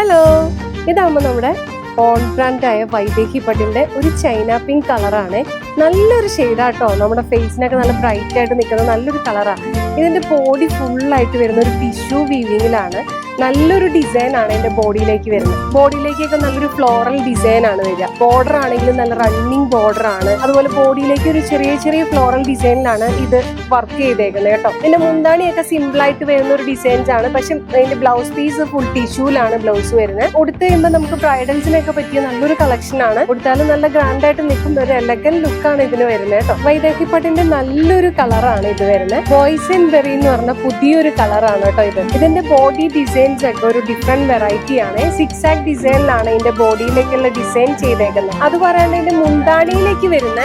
Hello, ഇതാകുമ്പോൾ നമ്മുടെ on ബ്രാൻഡായ Vaidehi പട്ടിന്റെ ഒരു ചൈന പിങ്ക് കളറാണ്. നല്ലൊരു ഷെയ്ഡാട്ടോ, നമ്മുടെ ഫേസിനൊക്കെ നല്ല ബ്രൈറ്റ് ആയിട്ട് നിൽക്കുന്ന നല്ലൊരു കളറാണ്. ഇതിന്റെ ബോഡി ഫുള്ളായിട്ട് വരുന്ന ഒരു ടിഷ്യൂ വീവിങ്ങിലാണ്. നല്ലൊരു ഡിസൈൻ ആണ് എന്റെ ബോഡിയിലേക്ക് വരുന്നത്. ബോഡിയിലേക്കൊക്കെ നല്ലൊരു ഫ്ലോറൽ ഡിസൈൻ ആണ് വരിക. ബോർഡർ ആണെങ്കിലും നല്ല റണ്ണിങ് ബോർഡർ ആണ്. അതുപോലെ ബോഡിയിലേക്ക് ഒരു ചെറിയ ചെറിയ ഫ്ലോറൽ ഡിസൈനിലാണ് ഇത് വർക്ക് ചെയ്തേക്കുന്നത് കേട്ടോ. പിന്നെ മുന്താണിയൊക്കെ സിമ്പിൾ ആയിട്ട് വരുന്ന ഒരു ഡിസൈൻസ് ആണ്. പക്ഷെ അതിന്റെ ബ്ലൗസ് പീസ് ഫുൾ ടിഷ്യൂലാണ് ബ്ലൗസ് വരുന്നത്. ഉടുത്ത് കഴിയുമ്പോൾ നമുക്ക് ബ്രൈഡൽസിനൊക്കെ പറ്റിയ നല്ലൊരു കളക്ഷൻ ആണ്. ഉടുത്താലും നല്ല ഗ്രാൻഡ് ആയിട്ട് നിൽക്കുന്ന ഒരു എലഗൻ ലുക്കാണ് ഇതിന് വരുന്നത് കേട്ടോ. വൈദേഹി പട്ടിന്റെ നല്ലൊരു കളറാണ് ഇത് വരുന്നത്. ബോയ്സ് ആൻഡ് ബെറി എന്ന് പറഞ്ഞ പുതിയൊരു കളറാണ് കേട്ടോ ഇത്. ഇതിന്റെ ബോഡി ഡിസൈൻസ് ഒക്കെ ഒരു ഡിഫറെന്റ് വെറൈറ്റി ആണ്. സിക്സ് ആക്ക് ഡിസൈനിലാണ് ഇതിന്റെ ബോഡിയിലേക്കുള്ള ഡിസൈൻ ചെയ്തേക്കുന്നത്. അത് പറയാണ്ട് ഇതിന്റെ മുന്താണിയിലേക്ക് വരുന്ന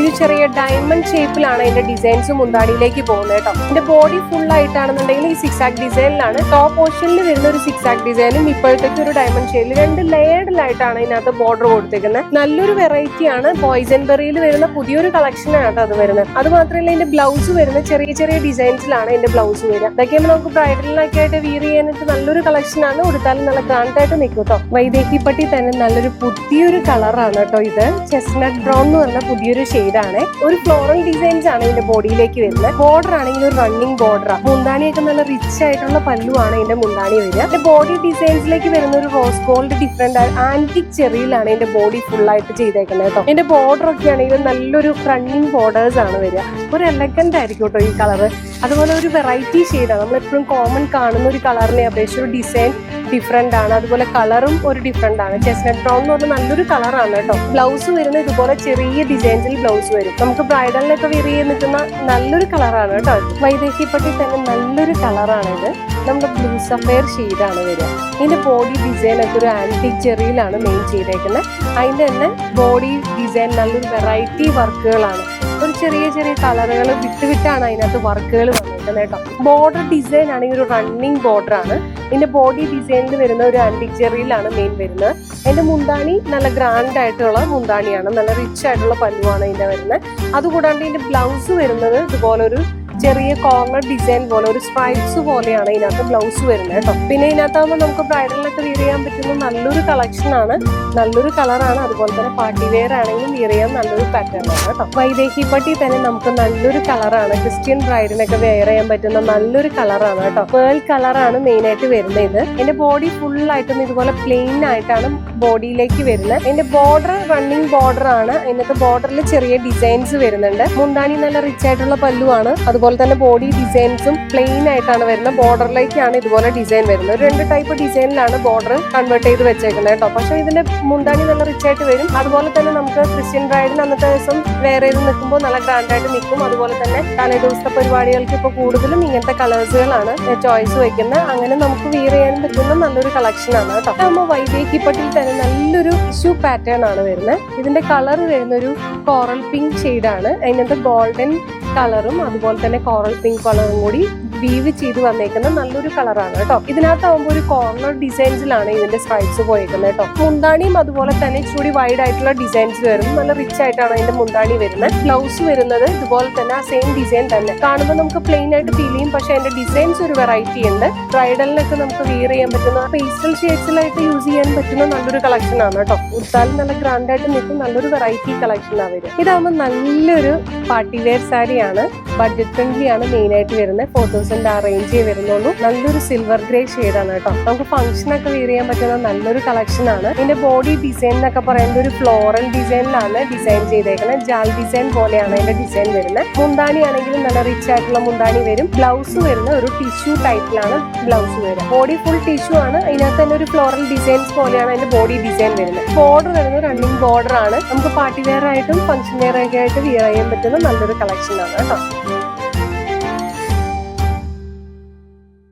ഇത് ചെറിയ ഡയമണ്ട് ഷേപ്പിലാണ് ഇതിന്റെ ഡിസൈൻസ് മുന്താണിയിലേക്ക് പോകുന്നത് കേട്ടോ. ഇതിന്റെ ബോഡി ഫുൾ ആയിട്ടാണെന്നുണ്ടെങ്കിൽ ഈ സിക്സ് ആക്ക് ഡിസൈനിലാണ്. ടോപ്പ് പോർഷനിൽ വരുന്ന ഒരു സിക്സ് ആക്ക് ഡിസൈനും ഇപ്പോഴത്തേക്ക് ഒരു ഡയമണ്ട് ഷേപ്പിൽ രണ്ട് ലെയർഡിലായിട്ടാണ് ഇതിനകത്ത് ബോർഡർ കൊടുത്തിരിക്കുന്നത്. നല്ലൊരു വെറൈറ്റി ആണ്. ബോയ്സ് ആൻഡ് ബെറിയിൽ വരുന്ന പുതിയൊരു കളക്ഷനാണ് അത് വരുന്നത്. അത് മാത്രമല്ല ഇതിന്റെ ബ്ലൗസ് വരുന്ന ചെറിയ ചെറിയ ഡിസൈൻസിലാണ് ഇതിന്റെ ബ്ലൗസ് വരിക. ഇതൊക്കെ നമുക്ക് ബ്രൈഡലിനൊക്കെ ആയിട്ട് വിയർ ചെയ്യാനായിട്ട് നല്ലൊരു കളക്ഷൻ ആണ്. ഉടുത്താലും നല്ല ഗ്രാൻഡ് ആയിട്ട് നിൽക്കും കേട്ടോ. വൈദേഹി പട്ടി തന്നെ നല്ലൊരു പുതിയൊരു കളറാണ് കേട്ടോ ഇത്. ചെസ്റ്റ്നട്ട് ബ്രൗൺ എന്ന് പറഞ്ഞ പുതിയൊരു ഷെയ്ഡാണ്. ഒരു ഫ്ലോറൽ ഡിസൈൻസ് ആണ് ഇതിന്റെ ബോഡിയിലേക്ക് വരുന്നത്. ബോർഡർ ആണെങ്കിൽ ഒരു റണ്ണിങ് ബോർഡറാണ്. മുന്താണിയൊക്കെ നല്ല റിച്ച് ആയിട്ടുള്ള പല്ലുവാണ് ഇതിന്റെ മുന്താണി വരിക. ഇതിന്റെ ബോഡി ഡിസൈൻസിലേക്ക് വരുന്ന ഒരു റോസ് ഗോൾഡ് ഡിഫറെന്റ് ആന്റിക് ചെറിയിലാണ് ഇതിന്റെ ബോഡി ഫുൾ ആയിട്ട് ചെയ്തേക്കുന്നത് കേട്ടോ. ഇതിന്റെ ബോർഡർ ഒക്കെ ആണെങ്കിൽ നല്ലൊരു റണ്ണിങ് ബോർഡേഴ്സ് ആണ് വരിക. ഒരു എലഗന്റ് ആയിരിക്കും കേട്ടോ ഈ കളറ്. അതുപോലെ ഒരു വെറൈറ്റി ഷെയ്ഡാണ്. നമ്മൾ എപ്പോഴും കോമൺ കാണുന്ന ഒരു കളറിനെ അപേക്ഷിച്ച് ഒരു ഡിസൈൻ ഡിഫറെന്റ് ആണ്. അതുപോലെ കളറും ഒരു ഡിഫറെന്റ് ആണ്. ചെസ്റ്റ്നട്ട് ബ്രൗൺ എന്ന് പറഞ്ഞാൽ നല്ലൊരു കളറാണ് കേട്ടോ. ബ്ലൗസ് വരുന്നത് ഇതുപോലെ ചെറിയ ഡിസൈൻസിൽ ബ്ലൗസ് വരും. നമുക്ക് ബ്രൈഡലിനൊക്കെ വെയർ ചെയ്ത് നിൽക്കുന്ന നല്ലൊരു കളറാണ് കേട്ടോ. വൈദേഹി പട്ടി തന്നെ നല്ലൊരു കളറാണ് ഇത്. നമ്മുടെ ബ്ലൂ സഫയർ ഷെയ്ഡാണ് വരിക. ഇതിന്റെ ബോഡി ഡിസൈൻ ഒക്കെ ഒരു ആന്റിക് ചെറിയിലാണ് മെയിൻ ചെയ്തേക്കുന്നത്. അതിന്റെ തന്നെ ബോഡി ഡിസൈൻ നല്ലൊരു വെറൈറ്റി വർക്കുകളാണ്. ഒരു ചെറിയ ചെറിയ കളറുകൾ വിട്ടാണ് അതിനകത്ത് വർക്കുകൾ വന്നിരിക്കുന്നത് കേട്ടോ. ബോർഡർ ഡിസൈൻ ആണെങ്കിൽ ഒരു റണ്ണിങ് ബോർഡർ ആണ്. ഇതിന്റെ ബോഡി ഡിസൈനിൽ വരുന്ന ഒരു ആന്റിക് ചെറിയിലാണ് മെയിൻ വരുന്നത്. അതിന്റെ മുന്താണി നല്ല ഗ്രാൻഡ് ആയിട്ടുള്ള മുന്താണിയാണ്. നല്ല റിച്ച് ആയിട്ടുള്ള പല്ലുവാണ് ഇതിന്റെ വരുന്നത്. അതുകൂടാണ്ട് ഇതിന്റെ ബ്ലൗസ് വരുന്നത് ഇതുപോലൊരു ചെറിയ കോർണർ ഡിസൈൻ പോലെ ഒരു സ്ട്രൈപ്സ് പോലെയാണ് ഇതിനകത്ത് ബ്ലൗസ് വരുന്നത് കേട്ടോ. പിന്നെ ഇതിനകത്താകുമ്പോൾ നമുക്ക് ബ്രൈഡലിനൊക്കെ വിയർ ചെയ്യാൻ പറ്റുന്ന നല്ലൊരു കളക്ഷൻ ആണ്. നല്ലൊരു കളറാണ്. അതുപോലെ തന്നെ പാർട്ടി വെയർ ആണെങ്കിലും വിയർ ചെയ്യാൻ നല്ലൊരു പാറ്റേൺ ആണ് കേട്ടോ. വൈദേഹി പട്ടി തന്നെ നമുക്ക് നല്ലൊരു കളറാണ്. ക്രിസ്ത്യൻ ബ്രൈഡിനൊക്കെ വെയർ ചെയ്യാൻ പറ്റുന്ന നല്ലൊരു കളറാണ് കേട്ടോ. പേൾ കളറാണ് മെയിൻ ആയിട്ട് വരുന്നത് ഇത്. എന്റെ ബോഡി ഫുൾ ആയിട്ടും ഇതുപോലെ പ്ലെയിൻ ആയിട്ടാണ് ബോഡിയിലേക്ക് വരുന്നത്. എന്റെ ബോർഡർ റണ്ണിങ് ബോർഡർ ആണ്. അതിനകത്ത് ബോർഡറിൽ ചെറിയ ഡിസൈൻസ് വരുന്നുണ്ട്. മുന്താണി നല്ല റിച്ച് ആയിട്ടുള്ള പല്ലുവാണ്. അതുപോലെ തന്നെ ബോഡി ഡിസൈൻസും പ്ലെയിൻ ആയിട്ടാണ് വരുന്നത്. ബോർഡറിലേക്കാണ് ഇതുപോലെ ഡിസൈൻ വരുന്നത്. ഒരു രണ്ട് ടൈപ്പ് ഡിസൈനിലാണ് ബോർഡർ കൺവേർട്ട് ചെയ്ത് വെച്ചേക്കുന്നത് കേട്ടോ. പക്ഷെ ഇതിന്റെ മുന്താണി നല്ല റിച്ച് ആയിട്ട് വരും. അതുപോലെ തന്നെ നമുക്ക് ക്രിസ്ത്യൻ ബ്രൈഡിന് അന്നത്തെ ദിവസം വെയർ ചെയ്ത് നിൽക്കുമ്പോൾ നല്ല ഗ്രാൻഡ് ആയിട്ട് നിൽക്കും. അതുപോലെ തന്നെ തലേ ദിവസത്തെ പരിപാടികൾക്ക് ഇപ്പോൾ കൂടുതലും ഇങ്ങനത്തെ കളേഴ്സുകളാണ് ചോയ്സ് വെക്കുന്നത്. അങ്ങനെ നമുക്ക് വിയർ ചെയ്യാൻ പറ്റുന്ന നല്ലൊരു കളക്ഷൻ ആണ് കേട്ടോ. ആകുമ്പോൾ വൈദേഹി പട്ടിൽ തന്നെ നല്ലൊരു ടിഷ്യൂ പാറ്റേൺ ആണ് വരുന്നത്. ഇതിന്റെ കളർ വരുന്ന ഒരു കോറൽ പിങ്ക് ഷെയ്ഡാണ്. അതിനകത്ത് ഗോൾഡൻ കളറും അതുപോലെ തന്നെ കോറൽ പിങ്ക് കളറും കൂടി വീവ് ചെയ്ത് വന്നേക്കുന്ന നല്ലൊരു കളറാണ് കേട്ടോ. ഇതിനകത്താവുമ്പോൾ ഒരു കോർണർ ഡിസൈൻസിലാണ് ഇതിന്റെ സ്ട്രൈപ്സ് പോയേക്കുന്നത് കേട്ടോ. മുന്താണിയും അതുപോലെ തന്നെ ഇച്ചിരി വൈഡ് ആയിട്ടുള്ള ഡിസൈൻസ് വരും. നല്ല റിച്ച് ആയിട്ടാണ് അതിന്റെ മുന്താണി വരുന്നത്. ബ്ലൗസ് വരുന്നത് ഇതുപോലെ തന്നെ ആ സെയിം ഡിസൈൻ തന്നെ. കാണുമ്പോൾ നമുക്ക് പ്ലെയിൻ ആയിട്ട് ഫീൽ ചെയ്യും. പക്ഷെ അതിന്റെ ഡിസൈൻസ് ഒരു വെറൈറ്റി ഉണ്ട്. ബ്രൈഡലിനൊക്കെ നമുക്ക് വിയർ ചെയ്യാൻ പറ്റുന്ന പേസ്റ്റൽ ഷെയ്ഡ്സിലായിട്ട് യൂസ് ചെയ്യാൻ പറ്റുന്ന നല്ലൊരു കളക്ഷൻ ആണ് കേട്ടോ. ഉടുത്താലും നല്ല ഗ്രാൻഡ് ആയിട്ട് നിൽക്കും. നല്ലൊരു വെറൈറ്റി കളക്ഷൻ ആണ് വരും. ഇതാകുമ്പോൾ നല്ലൊരു പാർട്ടി വെയർ സാരിയാണ്. ബഡ്ജറ്റ് ഫ്രണ്ട്ലി ആണ് മെയിൻ ആയിട്ട് വരുന്നത്. 4000 ആ റേഞ്ച് വരുന്നുള്ളൂ. നല്ലൊരു സിൽവർ ഗ്രേ ഷെയ്ഡാണ് കേട്ടോ. നമുക്ക് ഫംഗ്ഷനൊക്കെ വെയർ ചെയ്യാൻ പറ്റുന്ന നല്ലൊരു കളക്ഷൻ ആണ്. ഇതിന്റെ ബോഡി ഡിസൈൻ എന്നൊക്കെ പറയുന്നത് ഒരു ഫ്ലോറൽ ഡിസൈനിലാണ് ഡിസൈൻ ചെയ്തേക്കുന്നത്. ജാൽ ഡിസൈൻ പോലെയാണ് അതിന്റെ ഡിസൈൻ വരുന്നത്. മുന്താണി ആണെങ്കിലും നല്ല റിച്ച് ആയിട്ടുള്ള മുന്താണി വരും. ബ്ലൗസ് വരുന്ന ഒരു ടിഷ്യൂ ടൈപ്പിലാണ് ബ്ലൗസ് വരിക. ബോഡി ഫുൾ ടിഷ്യൂ ആണ്. അതിനകത്ത് തന്നെ ഒരു ഫ്ലോറൽ ഡിസൈൻസ് പോലെയാണ് അതിന്റെ ബോഡി ഡിസൈൻ വരുന്നത്. ബോർഡർ വരുന്നത് റണ്ണിങ് ബോർഡർ ആണ്. നമുക്ക് പാർട്ടി വെയർ ആയിട്ടും ഫംഗ്ഷൻ വെയർ ഒക്കെ ആയിട്ട് വിയർ ചെയ്യാൻ പറ്റുന്ന നല്ലൊരു കളക്ഷൻ ആണ് കേട്ടോ.